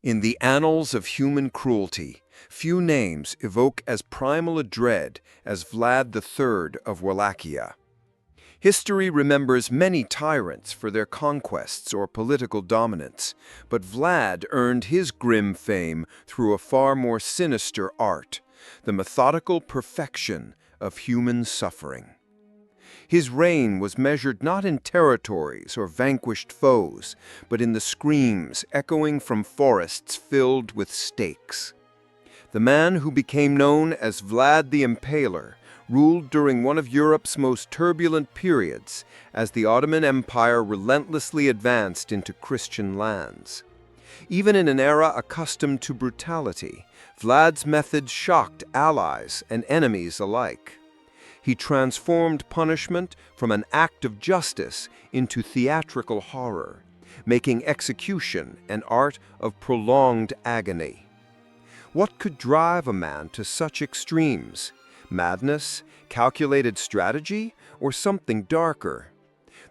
In the annals of human cruelty, few names evoke as primal a dread as Vlad III of Wallachia. History remembers many tyrants for their conquests or political dominance, but Vlad earned his grim fame through a far more sinister art, the methodical perfection of human suffering. His reign was measured not in territories or vanquished foes, but in the screams echoing from forests filled with stakes. The man who became known as Vlad the Impaler ruled during one of Europe's most turbulent periods as the Ottoman Empire relentlessly advanced into Christian lands. Even in an era accustomed to brutality, Vlad's methods shocked allies and enemies alike. He transformed punishment from an act of justice into theatrical horror, making execution an art of prolonged agony. What could drive a man to such extremes? Madness, calculated strategy, or something darker?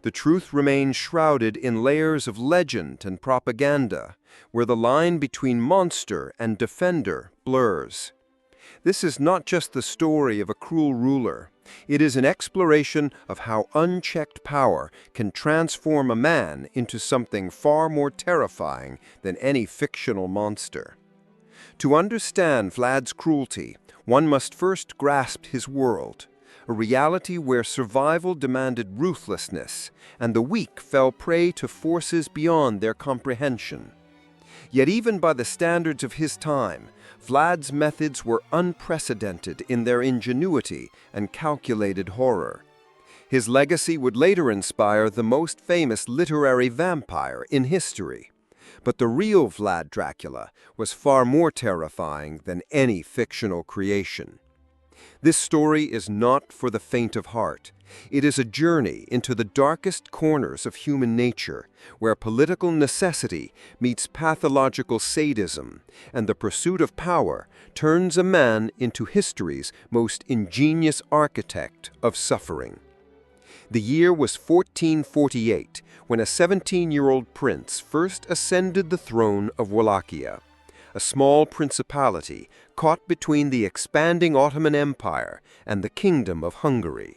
The truth remains shrouded in layers of legend and propaganda, where the line between monster and defender blurs. This is not just the story of a cruel ruler. It is an exploration of how unchecked power can transform a man into something far more terrifying than any fictional monster. To understand Vlad's cruelty, one must first grasp his world, a reality where survival demanded ruthlessness, and the weak fell prey to forces beyond their comprehension. Yet even by the standards of his time, Vlad's methods were unprecedented in their ingenuity and calculated horror. His legacy would later inspire the most famous literary vampire in history. But the real Vlad Dracula was far more terrifying than any fictional creation. This story is not for the faint of heart. It is a journey into the darkest corners of human nature, where political necessity meets pathological sadism, and the pursuit of power turns a man into history's most ingenious architect of suffering. The year was 1448, when a 17-year-old prince first ascended the throne of Wallachia, a small principality caught between the expanding Ottoman Empire and the Kingdom of Hungary.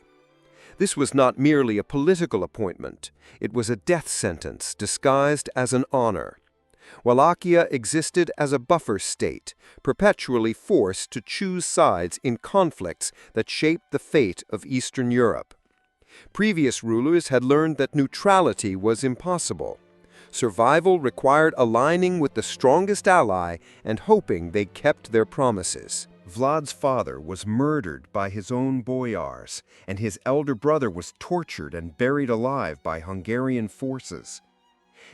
This was not merely a political appointment, it was a death sentence disguised as an honor. Wallachia existed as a buffer state, perpetually forced to choose sides in conflicts that shaped the fate of Eastern Europe. Previous rulers had learned that neutrality was impossible. Survival required aligning with the strongest ally and hoping they kept their promises. Vlad's father was murdered by his own boyars, and his elder brother was tortured and buried alive by Hungarian forces.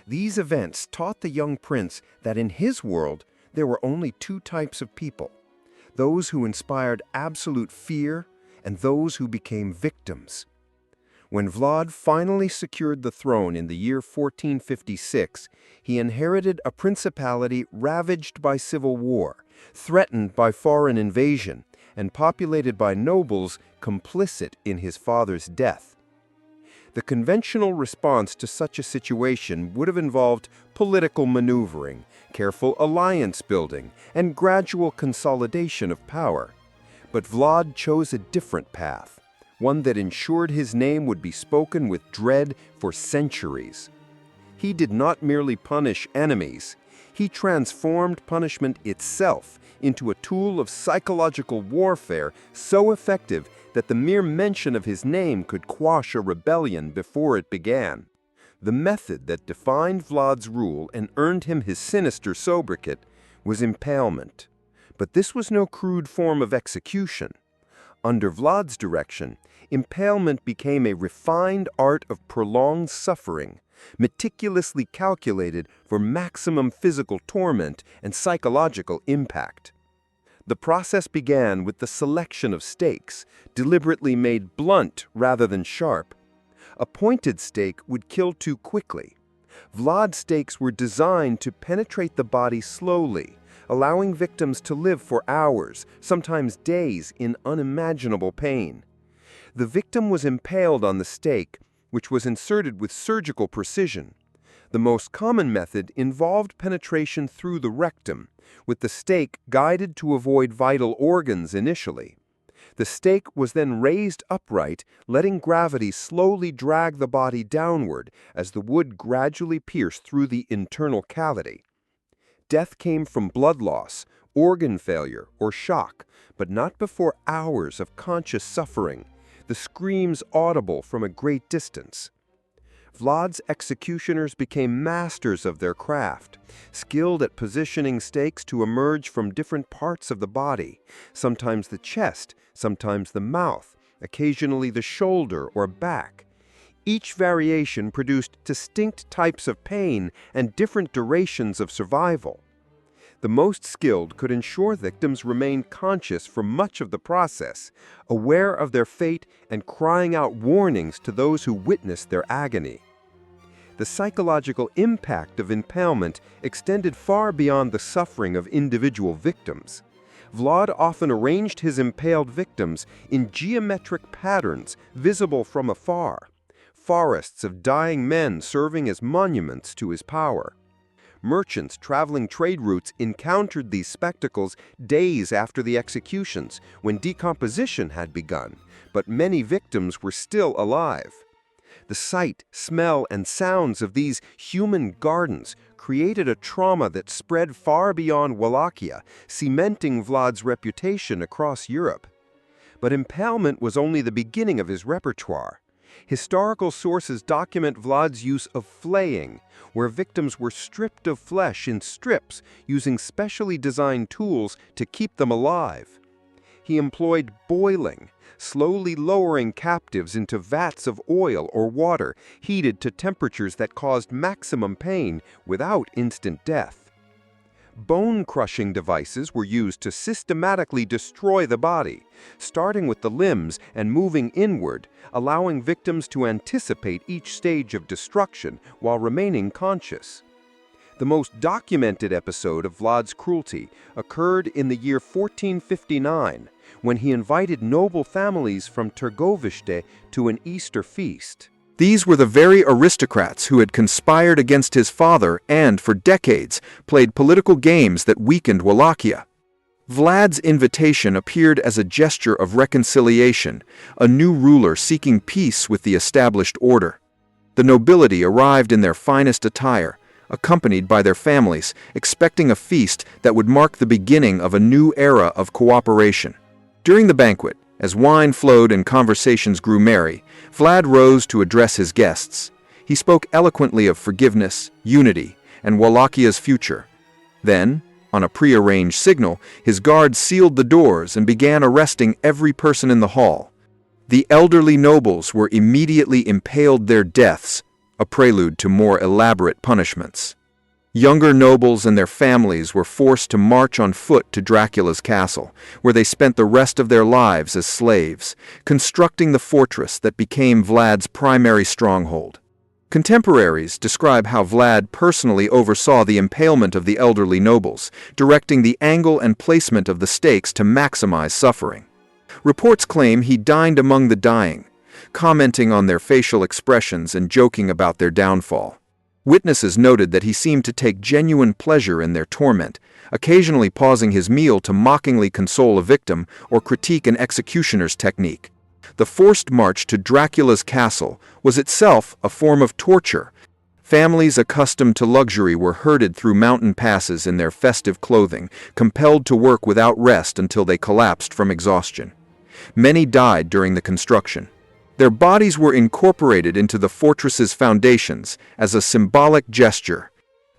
These events taught the young prince that in his world there were only two types of people: those who inspired absolute fear and those who became victims. When Vlad finally secured the throne in the year 1456, he inherited a principality ravaged by civil war, threatened by foreign invasion, and populated by nobles complicit in his father's death. The conventional response to such a situation would have involved political maneuvering, careful alliance building, and gradual consolidation of power. But Vlad chose a different path, one that ensured his name would be spoken with dread for centuries. He did not merely punish enemies, he transformed punishment itself into a tool of psychological warfare so effective that the mere mention of his name could quash a rebellion before it began. The method that defined Vlad's rule and earned him his sinister sobriquet was impalement. But this was no crude form of execution. Under Vlad's direction, impalement became a refined art of prolonged suffering, meticulously calculated for maximum physical torment and psychological impact. The process began with the selection of stakes, deliberately made blunt rather than sharp. A pointed stake would kill too quickly. Vlad's stakes were designed to penetrate the body slowly, allowing victims to live for hours, sometimes days, in unimaginable pain. The victim was impaled on the stake, which was inserted with surgical precision. The most common method involved penetration through the rectum, with the stake guided to avoid vital organs initially. The stake was then raised upright, letting gravity slowly drag the body downward as the wood gradually pierced through the internal cavity. Death came from blood loss, organ failure, or shock, but not before hours of conscious suffering, the screams audible from a great distance. Vlad's executioners became masters of their craft, skilled at positioning stakes to emerge from different parts of the body, sometimes the chest, sometimes the mouth, occasionally the shoulder or back. Each variation produced distinct types of pain and different durations of survival. The most skilled could ensure victims remained conscious for much of the process, aware of their fate and crying out warnings to those who witnessed their agony. The psychological impact of impalement extended far beyond the suffering of individual victims. Vlad often arranged his impaled victims in geometric patterns visible from afar, forests of dying men serving as monuments to his power. Merchants traveling trade routes encountered these spectacles days after the executions, when decomposition had begun, but many victims were still alive. The sight, smell, and sounds of these human gardens created a trauma that spread far beyond Wallachia, cementing Vlad's reputation across Europe. But impalement was only the beginning of his repertoire. Historical sources document Vlad's use of flaying, where victims were stripped of flesh in strips using specially designed tools to keep them alive. He employed boiling, slowly lowering captives into vats of oil or water heated to temperatures that caused maximum pain without instant death. Bone-crushing devices were used to systematically destroy the body, starting with the limbs and moving inward, allowing victims to anticipate each stage of destruction while remaining conscious. The most documented episode of Vlad's cruelty occurred in the year 1459, when he invited noble families from Târgoviște to an Easter feast. These were the very aristocrats who had conspired against his father and, for decades, played political games that weakened Wallachia. Vlad's invitation appeared as a gesture of reconciliation, a new ruler seeking peace with the established order. The nobility arrived in their finest attire, accompanied by their families, expecting a feast that would mark the beginning of a new era of cooperation. During the banquet, as wine flowed and conversations grew merry, Vlad rose to address his guests. He spoke eloquently of forgiveness, unity, and Wallachia's future. Then, on a prearranged signal, his guards sealed the doors and began arresting every person in the hall. The elderly nobles were immediately impaled their deaths, a prelude to more elaborate punishments. Younger nobles and their families were forced to march on foot to Dracula's castle, where they spent the rest of their lives as slaves, constructing the fortress that became Vlad's primary stronghold. Contemporaries describe how Vlad personally oversaw the impalement of the elderly nobles, directing the angle and placement of the stakes to maximize suffering. Reports claim he dined among the dying, commenting on their facial expressions and joking about their downfall. Witnesses noted that he seemed to take genuine pleasure in their torment, occasionally pausing his meal to mockingly console a victim or critique an executioner's technique. The forced march to Dracula's castle was itself a form of torture. Families accustomed to luxury were herded through mountain passes in their festive clothing, compelled to work without rest until they collapsed from exhaustion. Many died during the construction. Their bodies were incorporated into the fortress's foundations as a symbolic gesture.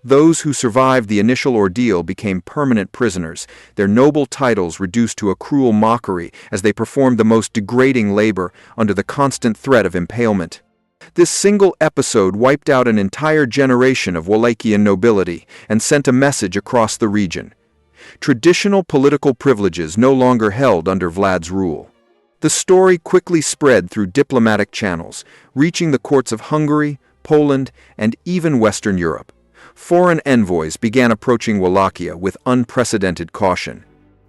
Those who survived the initial ordeal became permanent prisoners, their noble titles reduced to a cruel mockery as they performed the most degrading labor under the constant threat of impalement. This single episode wiped out an entire generation of Wallachian nobility and sent a message across the region. Traditional political privileges no longer held under Vlad's rule. The story quickly spread through diplomatic channels, reaching the courts of Hungary, Poland, and even Western Europe. Foreign envoys began approaching Wallachia with unprecedented caution,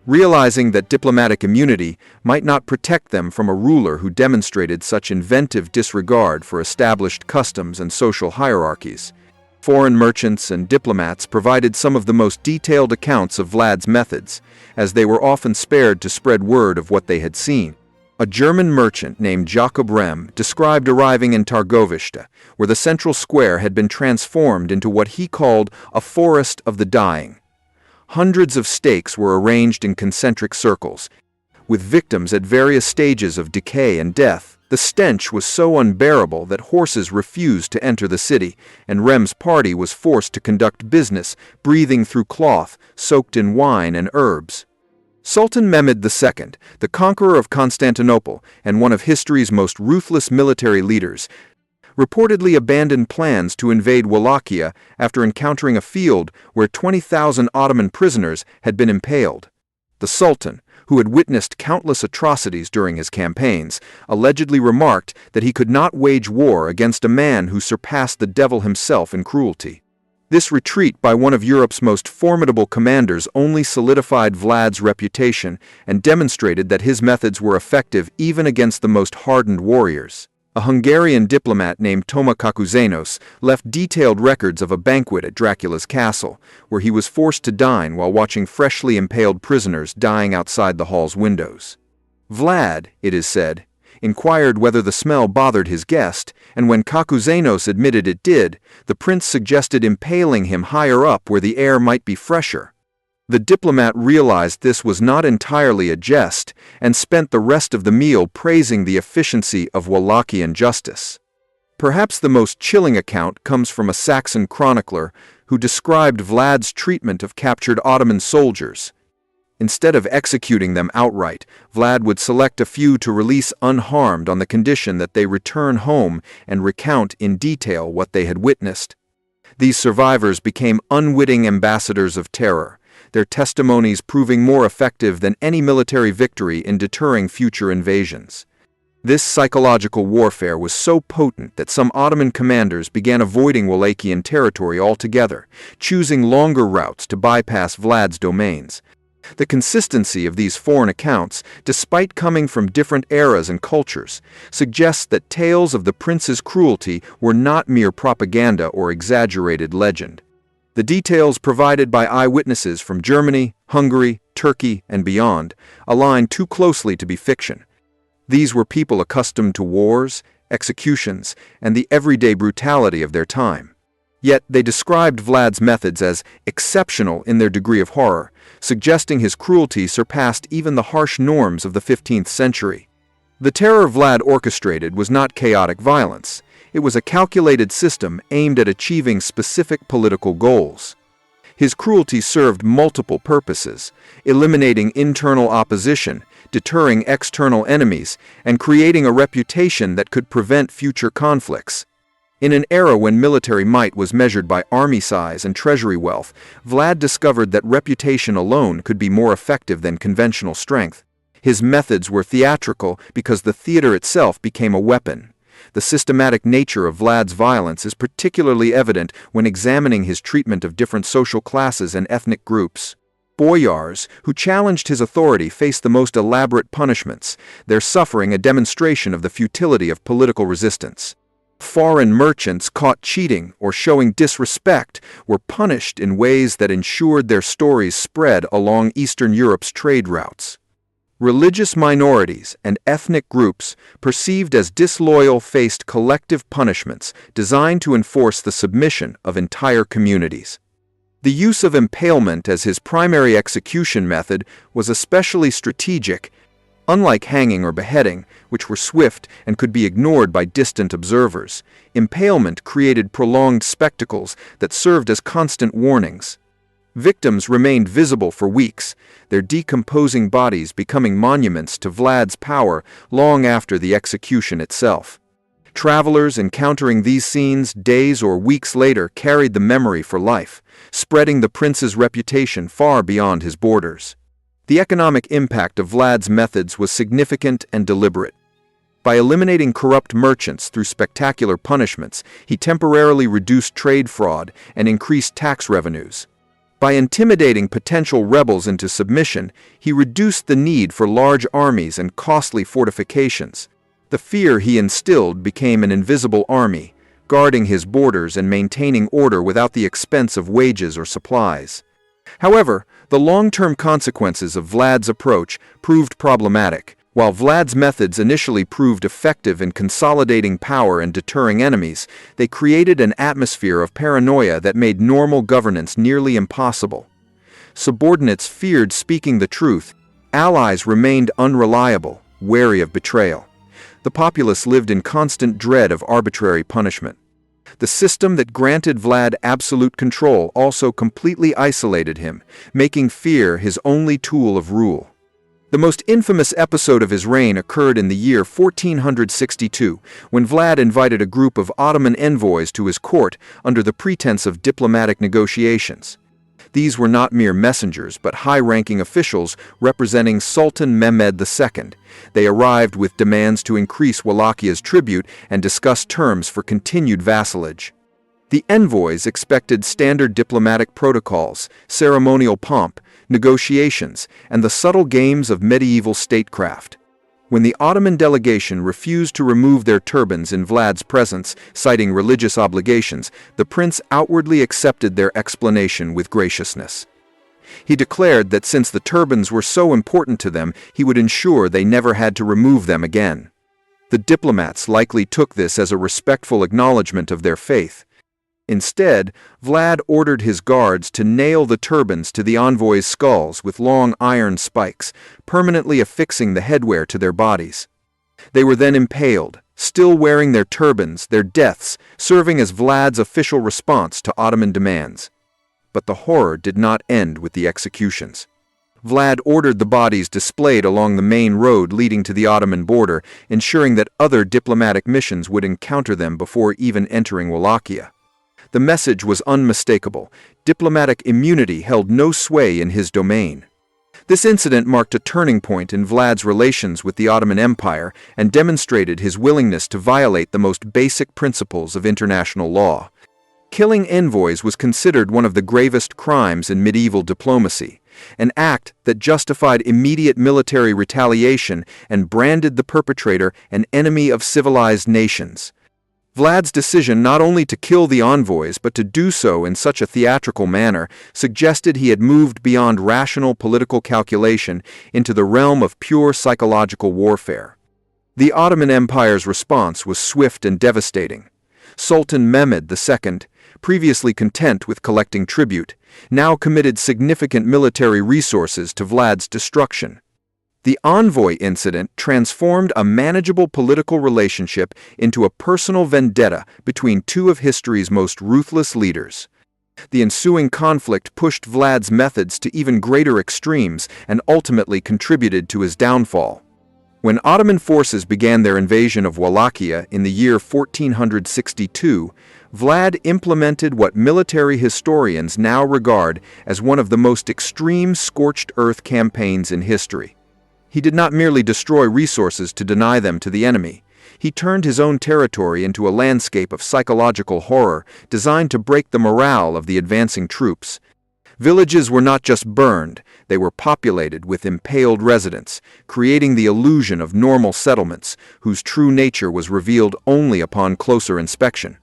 realizing that diplomatic immunity might not protect them from a ruler who demonstrated such inventive disregard for established customs and social hierarchies. Foreign merchants and diplomats provided some of the most detailed accounts of Vlad's methods, as they were often spared to spread word of what they had seen. A German merchant named Jakob Rem described arriving in Targovishte, where the central square had been transformed into what he called a forest of the dying. Hundreds of stakes were arranged in concentric circles, with victims at various stages of decay and death. The stench was so unbearable that horses refused to enter the city, and Rem's party was forced to conduct business, breathing through cloth soaked in wine and herbs. Sultan Mehmed II, the conqueror of Constantinople and one of history's most ruthless military leaders, reportedly abandoned plans to invade Wallachia after encountering a field where 20,000 Ottoman prisoners had been impaled. The Sultan, who had witnessed countless atrocities during his campaigns, allegedly remarked that he could not wage war against a man who surpassed the devil himself in cruelty. This retreat by one of Europe's most formidable commanders only solidified Vlad's reputation and demonstrated that his methods were effective even against the most hardened warriors. A Hungarian diplomat named Toma Kakuzanos left detailed records of a banquet at Dracula's castle, where he was forced to dine while watching freshly impaled prisoners dying outside the hall's windows. Vlad, it is said, inquired whether the smell bothered his guest, and when Kakuzanos admitted it did, the prince suggested impaling him higher up where the air might be fresher. The diplomat realized this was not entirely a jest and spent the rest of the meal praising the efficiency of Wallachian justice. Perhaps the most chilling account comes from a Saxon chronicler who described Vlad's treatment of captured Ottoman soldiers. Instead of executing them outright, Vlad would select a few to release unharmed on the condition that they return home and recount in detail what they had witnessed. These survivors became unwitting ambassadors of terror, their testimonies proving more effective than any military victory in deterring future invasions. This psychological warfare was so potent that some Ottoman commanders began avoiding Wallachian territory altogether, choosing longer routes to bypass Vlad's domains. The consistency of these foreign accounts, despite coming from different eras and cultures, suggests that tales of the prince's cruelty were not mere propaganda or exaggerated legend. The details provided by eyewitnesses from Germany, Hungary, Turkey, and beyond align too closely to be fiction. These were people accustomed to wars, executions, and the everyday brutality of their time. Yet they described Vlad's methods as exceptional in their degree of horror, suggesting his cruelty surpassed even the harsh norms of the 15th century. The terror Vlad orchestrated was not chaotic violence. It was a calculated system aimed at achieving specific political goals. His cruelty served multiple purposes, eliminating internal opposition, deterring external enemies, and creating a reputation that could prevent future conflicts. In an era when military might was measured by army size and treasury wealth, Vlad discovered that reputation alone could be more effective than conventional strength. His methods were theatrical because the theater itself became a weapon. The systematic nature of Vlad's violence is particularly evident when examining his treatment of different social classes and ethnic groups. Boyars, who challenged his authority, faced the most elaborate punishments, their suffering a demonstration of the futility of political resistance. Foreign merchants caught cheating or showing disrespect were punished in ways that ensured their stories spread along Eastern Europe's trade routes. Religious minorities and ethnic groups perceived as disloyal faced collective punishments designed to enforce the submission of entire communities. The use of impalement as his primary execution method was especially strategic. Unlike hanging or beheading, which were swift and could be ignored by distant observers, impalement created prolonged spectacles that served as constant warnings. Victims remained visible for weeks, their decomposing bodies becoming monuments to Vlad's power long after the execution itself. Travelers encountering these scenes days or weeks later carried the memory for life, spreading the prince's reputation far beyond his borders. The economic impact of Vlad's methods was significant and deliberate. By eliminating corrupt merchants through spectacular punishments, he temporarily reduced trade fraud and increased tax revenues. By intimidating potential rebels into submission, he reduced the need for large armies and costly fortifications. The fear he instilled became an invisible army, guarding his borders and maintaining order without the expense of wages or supplies. However, the long-term consequences of Vlad's approach proved problematic. While Vlad's methods initially proved effective in consolidating power and deterring enemies, they created an atmosphere of paranoia that made normal governance nearly impossible. Subordinates feared speaking the truth. Allies remained unreliable, wary of betrayal. The populace lived in constant dread of arbitrary punishment. The system that granted Vlad absolute control also completely isolated him, making fear his only tool of rule. The most infamous episode of his reign occurred in the year 1462, when Vlad invited a group of Ottoman envoys to his court under the pretense of diplomatic negotiations. These were not mere messengers, but high-ranking officials representing Sultan Mehmed II. They arrived with demands to increase Wallachia's tribute and discuss terms for continued vassalage. The envoys expected standard diplomatic protocols, ceremonial pomp, negotiations, and the subtle games of medieval statecraft. When the Ottoman delegation refused to remove their turbans in Vlad's presence, citing religious obligations, the prince outwardly accepted their explanation with graciousness. He declared that since the turbans were so important to them, he would ensure they never had to remove them again. The diplomats likely took this as a respectful acknowledgement of their faith. Instead, Vlad ordered his guards to nail the turbans to the envoys' skulls with long iron spikes, permanently affixing the headwear to their bodies. They were then impaled, still wearing their turbans, their deaths serving as Vlad's official response to Ottoman demands. But the horror did not end with the executions. Vlad ordered the bodies displayed along the main road leading to the Ottoman border, ensuring that other diplomatic missions would encounter them before even entering Wallachia. The message was unmistakable. Diplomatic immunity held no sway in his domain. This incident marked a turning point in Vlad's relations with the Ottoman Empire and demonstrated his willingness to violate the most basic principles of international law. Killing envoys was considered one of the gravest crimes in medieval diplomacy, an act that justified immediate military retaliation and branded the perpetrator an enemy of civilized nations. Vlad's decision not only to kill the envoys but to do so in such a theatrical manner suggested he had moved beyond rational political calculation into the realm of pure psychological warfare. The Ottoman Empire's response was swift and devastating. Sultan Mehmed II, previously content with collecting tribute, now committed significant military resources to Vlad's destruction. The envoy incident transformed a manageable political relationship into a personal vendetta between two of history's most ruthless leaders. The ensuing conflict pushed Vlad's methods to even greater extremes and ultimately contributed to his downfall. When Ottoman forces began their invasion of Wallachia in the year 1462, Vlad implemented what military historians now regard as one of the most extreme scorched earth campaigns in history. He did not merely destroy resources to deny them to the enemy. He turned his own territory into a landscape of psychological horror designed to break the morale of the advancing troops. Villages were not just burned, they were populated with impaled residents, creating the illusion of normal settlements, whose true nature was revealed only upon closer inspection.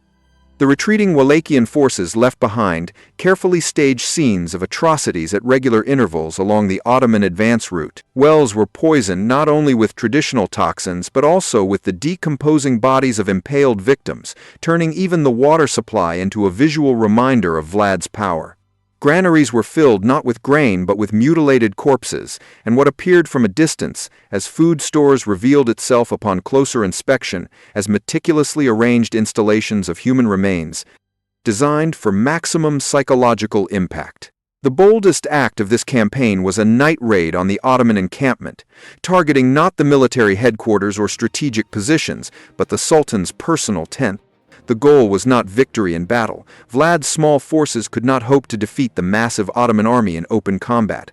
The retreating Wallachian forces left behind carefully staged scenes of atrocities at regular intervals along the Ottoman advance route. Wells were poisoned not only with traditional toxins but also with the decomposing bodies of impaled victims, turning even the water supply into a visual reminder of Vlad's power. Granaries were filled not with grain but with mutilated corpses, and what appeared from a distance as food stores revealed itself upon closer inspection as meticulously arranged installations of human remains, designed for maximum psychological impact. The boldest act of this campaign was a night raid on the Ottoman encampment, targeting not the military headquarters or strategic positions, but the Sultan's personal tent. The goal was not victory in battle. Vlad's small forces could not hope to defeat the massive Ottoman army in open combat.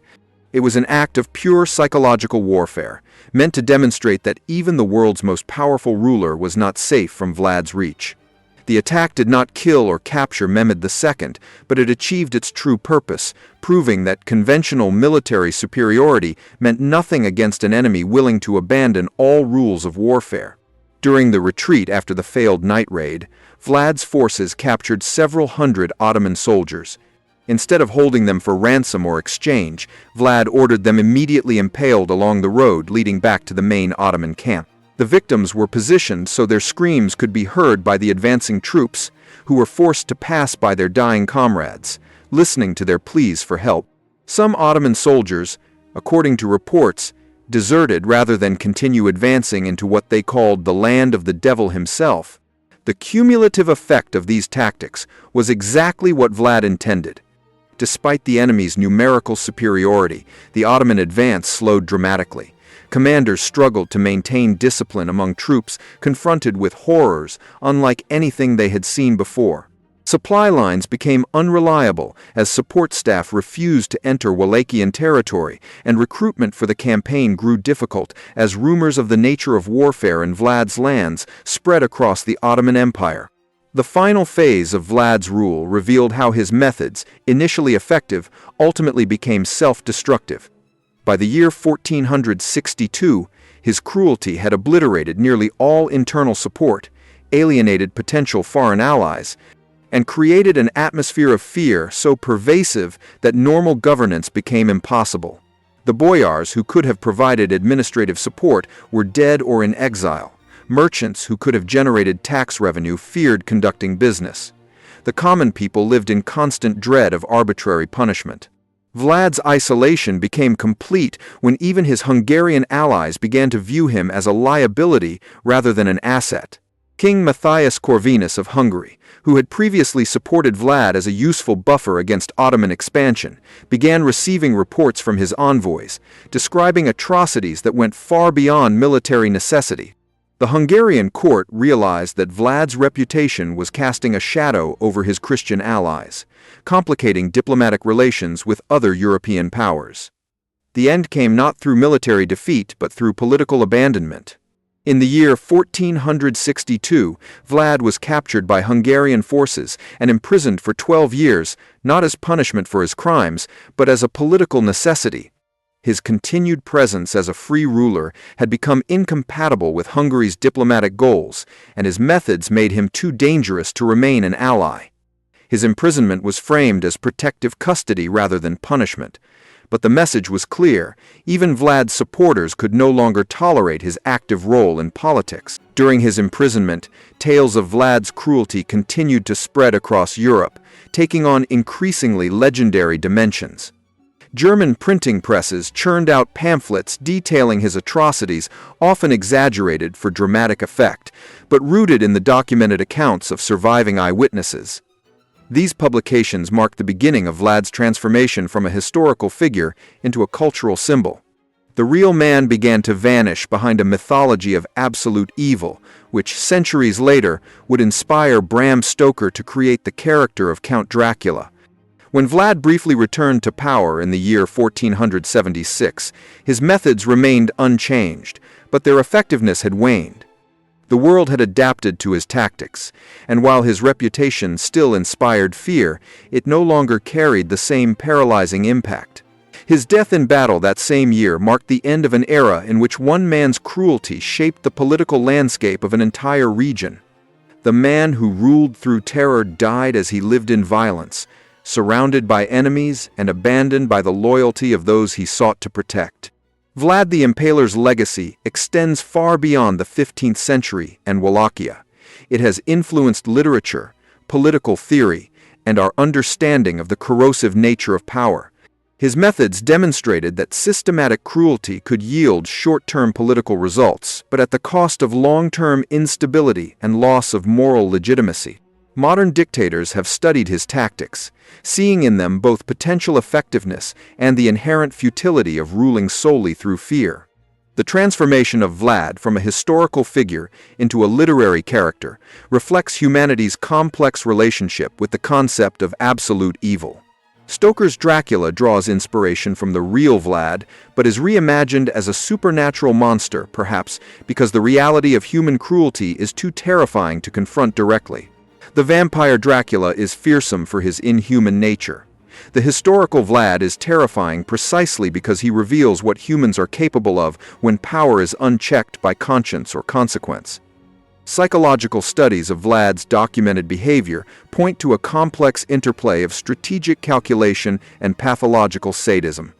It was an act of pure psychological warfare, meant to demonstrate that even the world's most powerful ruler was not safe from Vlad's reach. The attack did not kill or capture Mehmed II, but it achieved its true purpose, proving that conventional military superiority meant nothing against an enemy willing to abandon all rules of warfare. During the retreat after the failed night raid, Vlad's forces captured several hundred Ottoman soldiers. Instead of holding them for ransom or exchange, Vlad ordered them immediately impaled along the road leading back to the main Ottoman camp. The victims were positioned so their screams could be heard by the advancing troops, who were forced to pass by their dying comrades, listening to their pleas for help. Some Ottoman soldiers, according to reports, deserted rather than continue advancing into what they called the land of the devil himself. The cumulative effect of these tactics was exactly what Vlad intended. Despite the enemy's numerical superiority, the Ottoman advance slowed dramatically. Commanders struggled to maintain discipline among troops confronted with horrors unlike anything they had seen before. Supply lines became unreliable as support staff refused to enter Wallachian territory, and recruitment for the campaign grew difficult as rumors of the nature of warfare in Vlad's lands spread across the Ottoman Empire. The final phase of Vlad's rule revealed how his methods, initially effective, ultimately became self-destructive. By the year 1462, his cruelty had obliterated nearly all internal support, alienated potential foreign allies, and created an atmosphere of fear so pervasive that normal governance became impossible. The boyars who could have provided administrative support were dead or in exile. Merchants who could have generated tax revenue feared conducting business. The common people lived in constant dread of arbitrary punishment. Vlad's isolation became complete when even his Hungarian allies began to view him as a liability rather than an asset. King Matthias Corvinus of Hungary, who had previously supported Vlad as a useful buffer against Ottoman expansion, began receiving reports from his envoys, describing atrocities that went far beyond military necessity. The Hungarian court realized that Vlad's reputation was casting a shadow over his Christian allies, complicating diplomatic relations with other European powers. The end came not through military defeat but through political abandonment. In the year 1462, Vlad was captured by Hungarian forces and imprisoned for 12 years, not as punishment for his crimes, but as a political necessity. His continued presence as a free ruler had become incompatible with Hungary's diplomatic goals, and his methods made him too dangerous to remain an ally. His imprisonment was framed as protective custody rather than punishment. But the message was clear. Even Vlad's supporters could no longer tolerate his active role in politics. During his imprisonment, tales of Vlad's cruelty continued to spread across Europe, taking on increasingly legendary dimensions. German printing presses churned out pamphlets detailing his atrocities, often exaggerated for dramatic effect, but rooted in the documented accounts of surviving eyewitnesses. These publications marked the beginning of Vlad's transformation from a historical figure into a cultural symbol. The real man began to vanish behind a mythology of absolute evil, which centuries later would inspire Bram Stoker to create the character of Count Dracula. When Vlad briefly returned to power in the year 1476, his methods remained unchanged, but their effectiveness had waned. The world had adapted to his tactics, and while his reputation still inspired fear, it no longer carried the same paralyzing impact. His death in battle that same year marked the end of an era in which one man's cruelty shaped the political landscape of an entire region. The man who ruled through terror died as he lived in violence, surrounded by enemies and abandoned by the loyalty of those he sought to protect. Vlad the Impaler's legacy extends far beyond the 15th century and Wallachia. It has influenced literature, political theory, and our understanding of the corrosive nature of power. His methods demonstrated that systematic cruelty could yield short-term political results, but at the cost of long-term instability and loss of moral legitimacy. Modern dictators have studied his tactics, seeing in them both potential effectiveness and the inherent futility of ruling solely through fear. The transformation of Vlad from a historical figure into a literary character reflects humanity's complex relationship with the concept of absolute evil. Stoker's Dracula draws inspiration from the real Vlad, but is reimagined as a supernatural monster, perhaps because the reality of human cruelty is too terrifying to confront directly. The vampire Dracula is fearsome for his inhuman nature. The historical Vlad is terrifying precisely because he reveals what humans are capable of when power is unchecked by conscience or consequence. Psychological studies of Vlad's documented behavior point to a complex interplay of strategic calculation and pathological sadism.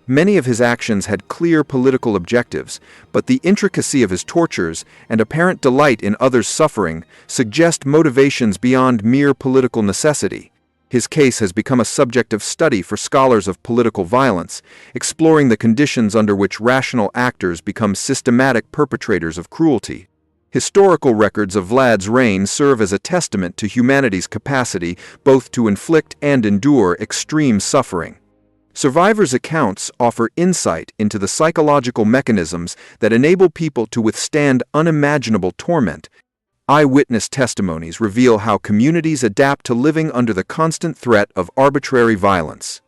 Many of his actions had clear political objectives, but the intricacy of his tortures and apparent delight in others' suffering suggest motivations beyond mere political necessity. His case has become a subject of study for scholars of political violence, exploring the conditions under which rational actors become systematic perpetrators of cruelty. Historical records of Vlad's reign serve as a testament to humanity's capacity both to inflict and endure extreme suffering. Survivors' accounts offer insight into the psychological mechanisms that enable people to withstand unimaginable torment. Eyewitness testimonies reveal how communities adapt to living under the constant threat of arbitrary violence.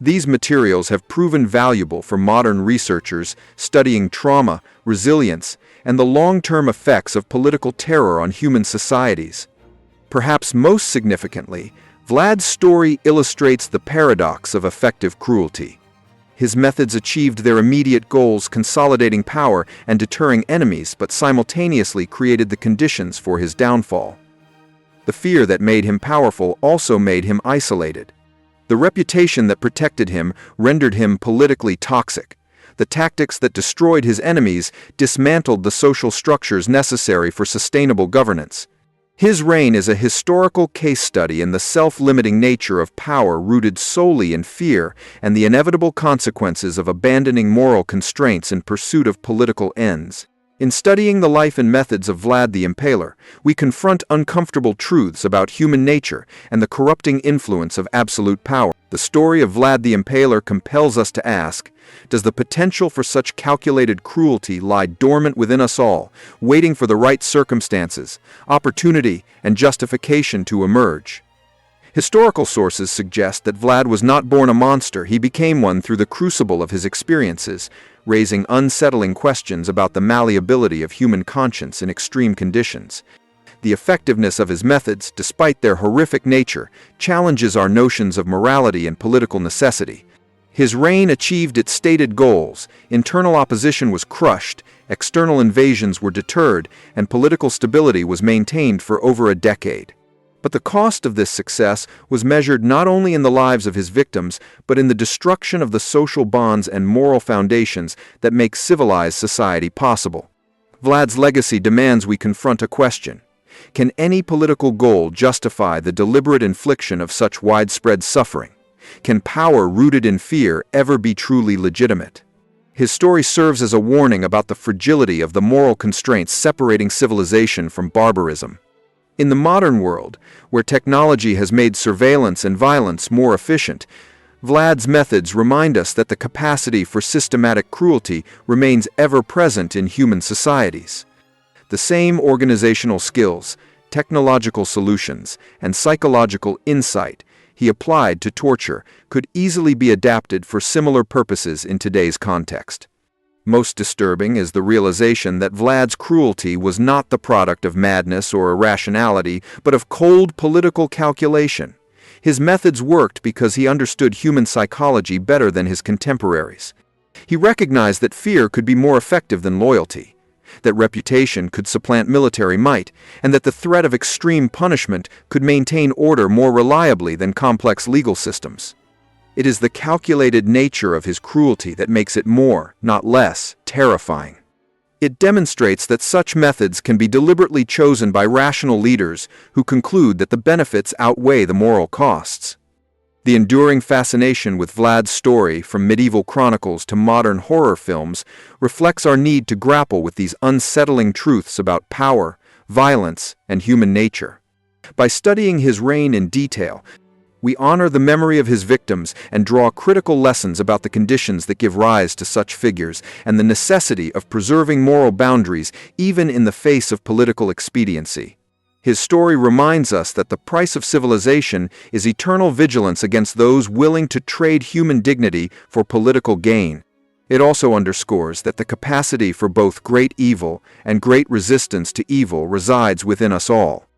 These materials have proven valuable for modern researchers studying trauma, resilience, and the long-term effects of political terror on human societies. Perhaps most significantly, Vlad's story illustrates the paradox of effective cruelty. His methods achieved their immediate goals, consolidating power and deterring enemies, but simultaneously created the conditions for his downfall. The fear that made him powerful also made him isolated. The reputation that protected him rendered him politically toxic. The tactics that destroyed his enemies dismantled the social structures necessary for sustainable governance. His reign is a historical case study in the self-limiting nature of power rooted solely in fear and the inevitable consequences of abandoning moral constraints in pursuit of political ends. In studying the life and methods of Vlad the Impaler, we confront uncomfortable truths about human nature and the corrupting influence of absolute power. The story of Vlad the Impaler compels us to ask, does the potential for such calculated cruelty lie dormant within us all, waiting for the right circumstances, opportunity, and justification to emerge? Historical sources suggest that Vlad was not born a monster, he became one through the crucible of his experiences, raising unsettling questions about the malleability of human conscience in extreme conditions. The effectiveness of his methods, despite their horrific nature, challenges our notions of morality and political necessity. His reign achieved its stated goals, internal opposition was crushed, external invasions were deterred, and political stability was maintained for over a decade. But the cost of this success was measured not only in the lives of his victims, but in the destruction of the social bonds and moral foundations that make civilized society possible. Vlad's legacy demands we confront a question. Can any political goal justify the deliberate infliction of such widespread suffering? Can power rooted in fear ever be truly legitimate? His story serves as a warning about the fragility of the moral constraints separating civilization from barbarism. In the modern world, where technology has made surveillance and violence more efficient, Vlad's methods remind us that the capacity for systematic cruelty remains ever present in human societies. The same organizational skills, technological solutions, and psychological insight he applied to torture could easily be adapted for similar purposes in today's context. Most disturbing is the realization that Vlad's cruelty was not the product of madness or irrationality, but of cold political calculation. His methods worked because he understood human psychology better than his contemporaries. He recognized that fear could be more effective than loyalty, that reputation could supplant military might, and that the threat of extreme punishment could maintain order more reliably than complex legal systems. It is the calculated nature of his cruelty that makes it more, not less, terrifying. It demonstrates that such methods can be deliberately chosen by rational leaders who conclude that the benefits outweigh the moral costs. The enduring fascination with Vlad's story, from medieval chronicles to modern horror films, reflects our need to grapple with these unsettling truths about power, violence, and human nature. By studying his reign in detail, we honor the memory of his victims and draw critical lessons about the conditions that give rise to such figures and the necessity of preserving moral boundaries even in the face of political expediency. His story reminds us that the price of civilization is eternal vigilance against those willing to trade human dignity for political gain. It also underscores that the capacity for both great evil and great resistance to evil resides within us all.